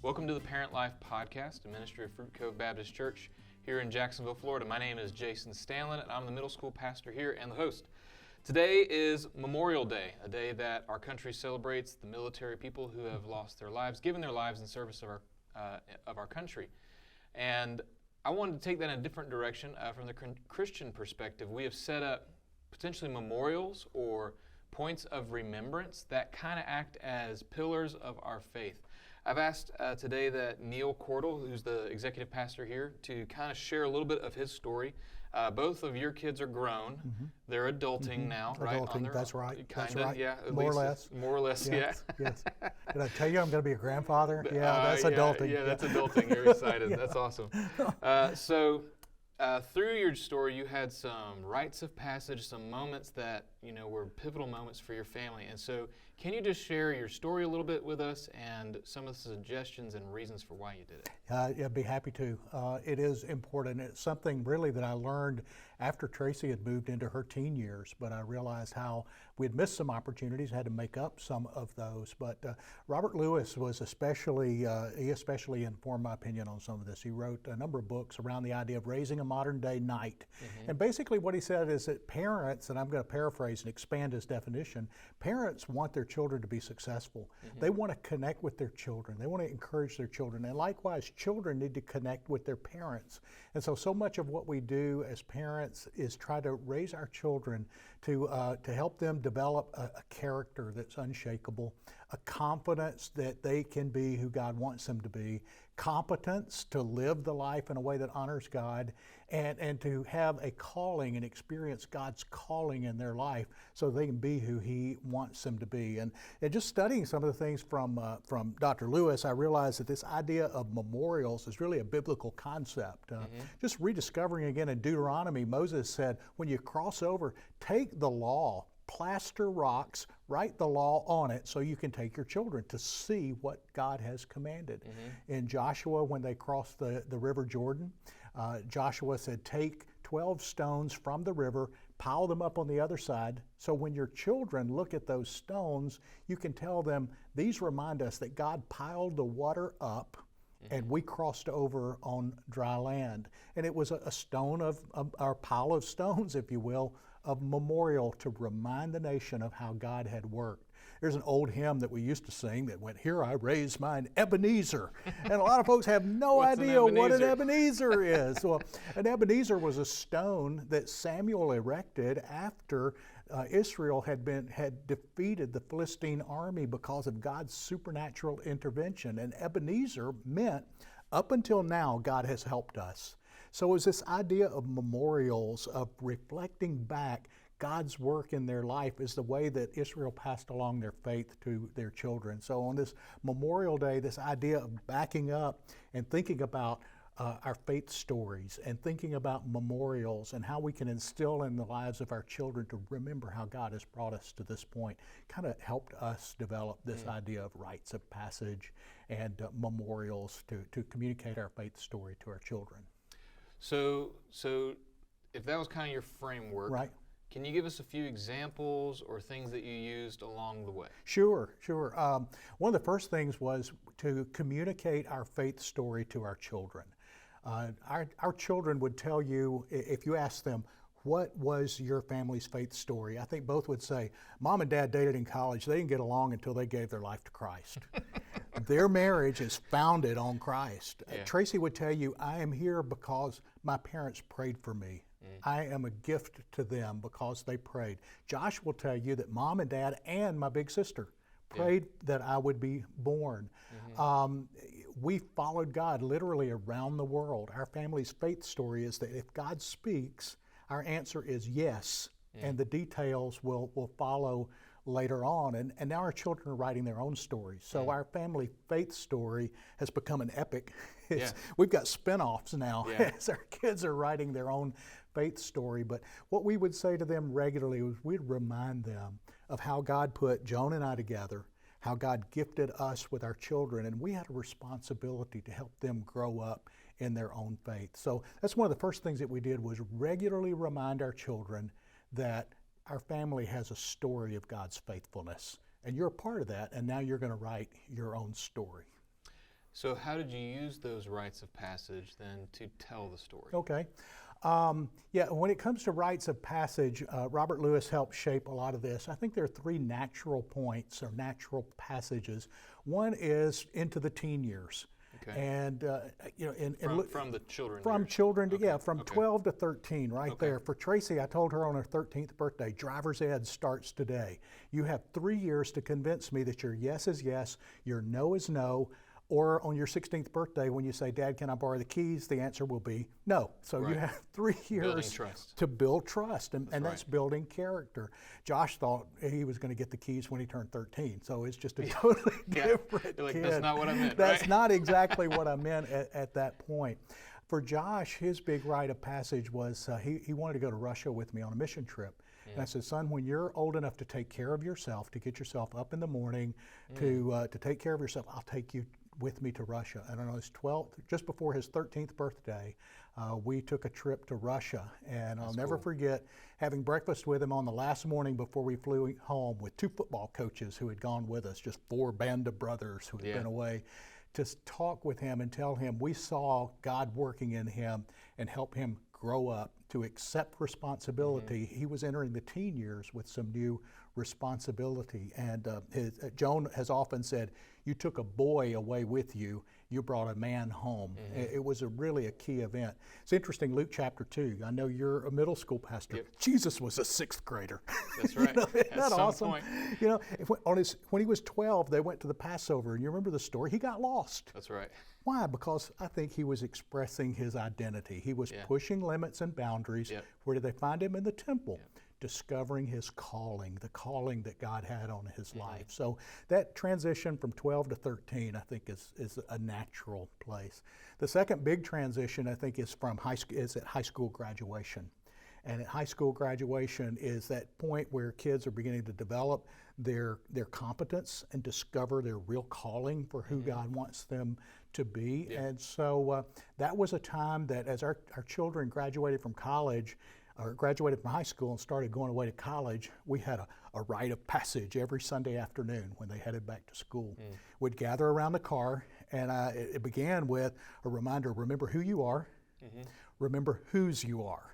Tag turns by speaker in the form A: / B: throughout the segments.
A: Welcome to the ParentLife Podcast, a ministry of Fruit Cove Baptist Church here in Jacksonville, Florida. My name is Jason Stanland, and I'm the middle school pastor here and the host. Today is Memorial Day, a day that our country celebrates the military people who have lost their lives, given their lives in service of our country. And I wanted to take that in a different direction from the Christian perspective. We have set up potentially memorials or points of remembrance that kind of act as pillars of our faith. I've asked today that Neil Cordell, who's the executive pastor here, to kind of share a little bit of his story. Both of your kids are grown. Mm-hmm. They're adulting now, right?
B: Adulting, that's right.
A: Kinda,
B: that's right.
A: Yeah,
B: more or less.
A: More or less,
B: yes,
A: yeah.
B: Yes. Did I tell you I'm going to be a grandfather? Yeah, that's adulting.
A: Yeah, that's adulting. You're excited. Yeah. That's awesome. So through your story, you had some rites of passage, some moments that, were pivotal moments for your family. And so can you just share your story a little bit with us and some of the suggestions and reasons for why you did it?
B: I'd be happy to. It is important. It's something really that I learned after Tracy had moved into her teen years, but I realized how we had missed some opportunities, had to make up some of those. But Robert Lewis was especially informed my opinion on some of this. He wrote a number of books around the idea of raising a modern day knight. Mm-hmm. And basically what he said is that parents, and I'm going to paraphrase and expand his definition, parents want their children to be successful. Mm-hmm. They want to connect with their children. They want to encourage their children. And likewise, children need to connect with their parents. And so much of what we do as parents is try to raise our children to help them develop a character that's unshakable, a confidence that they can be who God wants them to be, competence to live the life in a way that honors God, and to have a calling and experience God's calling in their life so they can be who He wants them to be. And just studying some of the things from Dr. Lewis, I realized that this idea of memorials is really a biblical concept. Just rediscovering again in Deuteronomy, Moses said, when you cross over, take the law, plaster rocks, write the law on it so you can take your children to see what God has commanded. Mm-hmm. In Joshua, when they crossed the river Jordan, Joshua said, take 12 stones from the river, pile them up on the other side, so when your children look at those stones, you can tell them, these remind us that God piled the water up and we crossed over on dry land. And it was a stone or pile of stones, if you will, of memorial to remind the nation of how God had worked. There's an old hymn that we used to sing that went, here I raise mine Ebenezer. And a lot of folks have no idea what an Ebenezer is. Well, an Ebenezer was a stone that Samuel erected after Israel had defeated the Philistine army because of God's supernatural intervention. And Ebenezer meant, up until now, God has helped us. So it was this idea of memorials, of reflecting back God's work in their life is the way that Israel passed along their faith to their children. So on this Memorial Day, this idea of backing up and thinking about our faith stories and thinking about memorials and how we can instill in the lives of our children to remember how God has brought us to this point kind of helped us develop this idea of rites of passage and memorials to communicate our faith story to our children. So if that was kind of your framework, right? Can you give us a few examples or things that you used along the way? Sure. One of the first things was to communicate our faith story to our children. Our children would tell you, if you ask them, what was your family's faith story? I think both would say, Mom and Dad dated in college. They didn't get along until they gave their life to Christ. Their marriage is founded on Christ. Yeah. Tracy would tell you, I am here because my parents prayed for me. I am a gift to them because they prayed. Josh will tell you that Mom and Dad and my big sister prayed that I would be born. Mm-hmm. We followed God literally around the world. Our family's faith story is that if God speaks, our answer is yes, and the details will follow later on. And now our children are writing their own stories. So our family faith story has become an epic. We've got spin-offs now as our kids are writing their own faith story. But what we would say to them regularly was we'd remind them of how God put Joan and I together, how God gifted us with our children, and we had a responsibility to help them grow up in their own faith. So that's one of the first things that we did was regularly remind our children that our family has a story of God's faithfulness. And you're a part of that, and now you're going to write your own story.
A: So how did you use those rites of passage then to tell the story?
B: Okay. Yeah, when it comes to rites of passage, Robert Lewis helped shape a lot of this. I think there are three natural points or natural passages. One is into the teen years.
A: Okay.
B: And
A: from the children.
B: From
A: years.
B: children to
A: Okay.
B: from
A: Okay.
B: 12 to 13, right
A: Okay.
B: there. For Tracy, I told her on her 13th birthday, driver's ed starts today. You have 3 years to convince me that your yes is yes, your no is no, or on your 16th birthday when you say, Dad, can I borrow the keys? The answer will be no. So
A: Right.
B: you have 3 years
A: Building trust.
B: to build trust, and that's
A: right.
B: building character. Josh thought he was going to get the keys when he turned 13, so it's just a totally different
A: You're like,
B: kid.
A: that's not what I meant,
B: That's
A: right?
B: not exactly what I meant at that point. For Josh, his big rite of passage was he wanted to go to Russia with me on a mission trip. And I said, son, when you're old enough to take care of yourself, to get yourself up in the morning, to take care of yourself, I'll take you with me to Russia. And on his 12th, just before his 13th birthday, we took a trip to Russia. And I'll never forget having breakfast with him on the last morning before we flew home with 2 football coaches who had gone with us, just 4 band of brothers who had been away, to talk with him and tell him we saw God working in him and help him grow up to accept responsibility. He was entering the teen years with some new responsibility. And Joan has often said, you took a boy away with you, you brought a man home. It was really a key event. It's interesting, Luke chapter 2, I know you're a middle school pastor.
A: Yep.
B: Jesus was a 6th grader.
A: That's right.
B: Isn't that
A: some
B: awesome?
A: point.
B: You know, when he was 12, they went to the Passover, and you remember the story? He got lost.
A: That's right.
B: Why? Because I think he was expressing his identity. He was pushing limits and boundaries.
A: Yep.
B: Where did they find him? In the temple. Discovering his calling, the calling that God had on his life. So that transition from 12 to 13, I think, is a natural place. The second big transition, I think, is from at high school graduation. And at high school graduation is that point where kids are beginning to develop their competence and discover their real calling for who God wants them to be. And so that was a time that as our children graduated from college, or graduated from high school and started going away to college, we had a rite of passage every Sunday afternoon when they headed back to school. We'd gather around the car, and it began with a reminder, remember who you are, remember whose you are.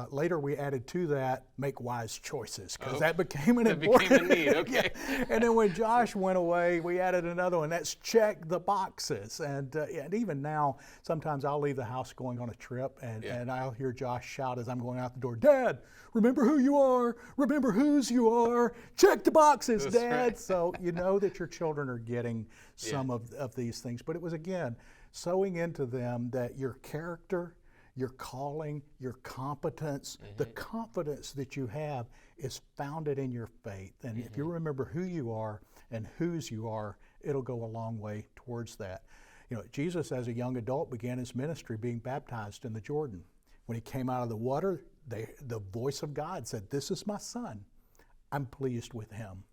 B: Later we added to that, make wise choices, because that became an important.
A: Became a need, okay.
B: And then when Josh went away, we added another one, that's check the boxes. And even now, sometimes I'll leave the house going on a trip, and I'll hear Josh shout as I'm going out the door, Dad, remember who you are, remember whose you are, check the boxes,
A: That's
B: Dad.
A: right.
B: So you know that your children are getting some of these things. But it was, again, sowing into them that your character, your calling, your competence, the confidence that you have is founded in your faith. And if you remember who you are and whose you are, it'll go a long way towards that. You know, Jesus as a young adult began his ministry being baptized in the Jordan. When he came out of the water, the voice of God said, this is my son. I'm pleased with him.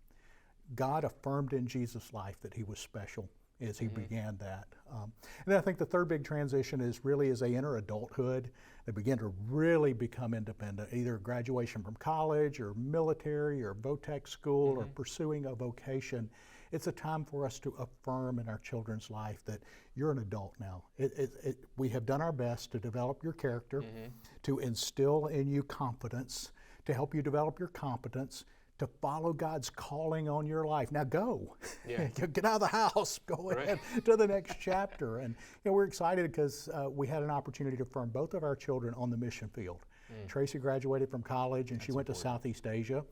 B: God affirmed in Jesus' life that he was special as he began that. And then I think the third big transition is really as they enter adulthood, they begin to really become independent, either graduation from college or military or VOTEC school or pursuing a vocation. It's a time for us to affirm in our children's life that you're an adult now. We have done our best to develop your character, to instill in you confidence, to help you develop your competence, to follow God's calling on your life. Now go. Get out of the house. Go ahead to the next chapter. And we're excited because we had an opportunity to affirm both of our children on the mission field. Tracy graduated from college and she went to Southeast Asia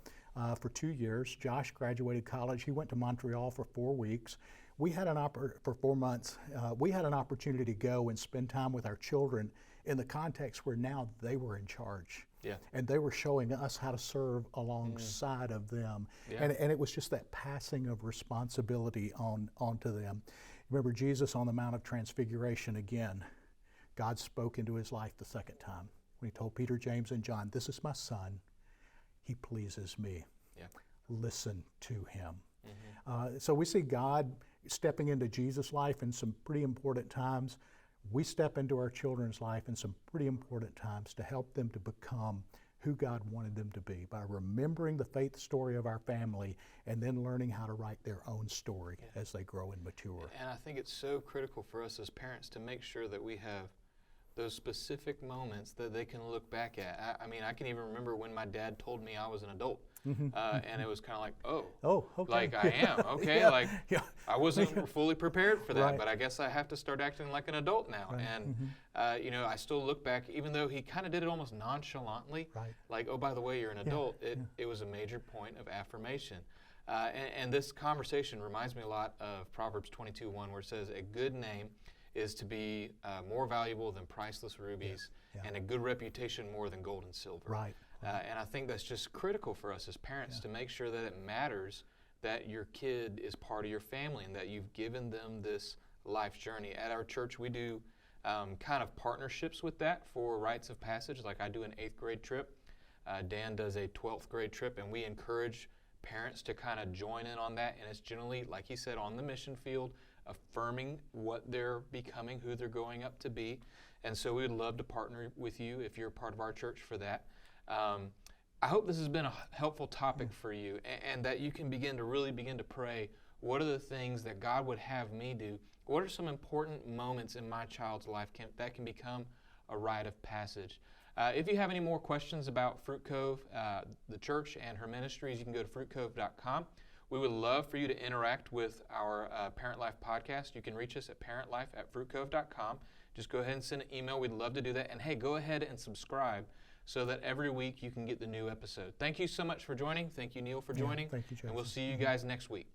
B: for 2 years. Josh graduated college. He went to Montreal for 4 weeks. We had for 4 months. We had an opportunity to go and spend time with our children in the context where now they were in charge. And they were showing us how to serve alongside of them. And it was just that passing of responsibility onto them. Remember Jesus on the Mount of Transfiguration again. God spoke into his life the second time when he told Peter, James, and John, this is my son. He pleases me. Listen to him. So we see God stepping into Jesus' life in some pretty important times. We step into our children's life in some pretty important times to help them to become who God wanted them to be by remembering the faith story of our family and then learning how to write their own story as they grow and mature.
A: And I think it's so critical for us as parents to make sure that we have those specific moments that they can look back at. I mean, I can even remember when my dad told me I was an adult. And it was kind of like,
B: okay.
A: like I am, okay?
B: Yeah,
A: like
B: yeah.
A: I wasn't fully prepared for that,
B: Right.
A: but I guess I have to start acting like an adult now.
B: Right.
A: And, you know, I still look back, even though he kind of did it almost nonchalantly,
B: Right.
A: like, oh, by the way, you're an adult, it was a major point of affirmation. And this conversation reminds me a lot of Proverbs 22:1, where it says, a good name is to be more valuable than priceless rubies, and a good reputation more than gold and silver.
B: Right.
A: And I think that's just critical for us as parents to make sure that it matters that your kid is part of your family and that you've given them this life journey. At our church, we do kind of partnerships with that for rites of passage. Like I do an 8th grade trip. Dan does a 12th grade trip, and we encourage parents to kind of join in on that. And it's generally, like he said, on the mission field, affirming what they're becoming, who they're growing up to be. And so we would love to partner with you if you're part of our church for that. I hope this has been a helpful topic for you, and that you can really begin to pray, what are the things that God would have me do? What are some important moments in my child's life that can become a rite of passage? If you have any more questions about Fruit Cove, the church and her ministries, you can go to fruitcove.com. We would love for you to interact with our Parent Life podcast. You can reach us at parentlife@fruitcove.com. Just go ahead and send an email. We'd love to do that. And hey, go ahead and subscribe so that every week you can get the new episode. Thank you so much for joining. Thank you, Neil, for joining.
B: Thank you, Jason.
A: And we'll see you guys next week.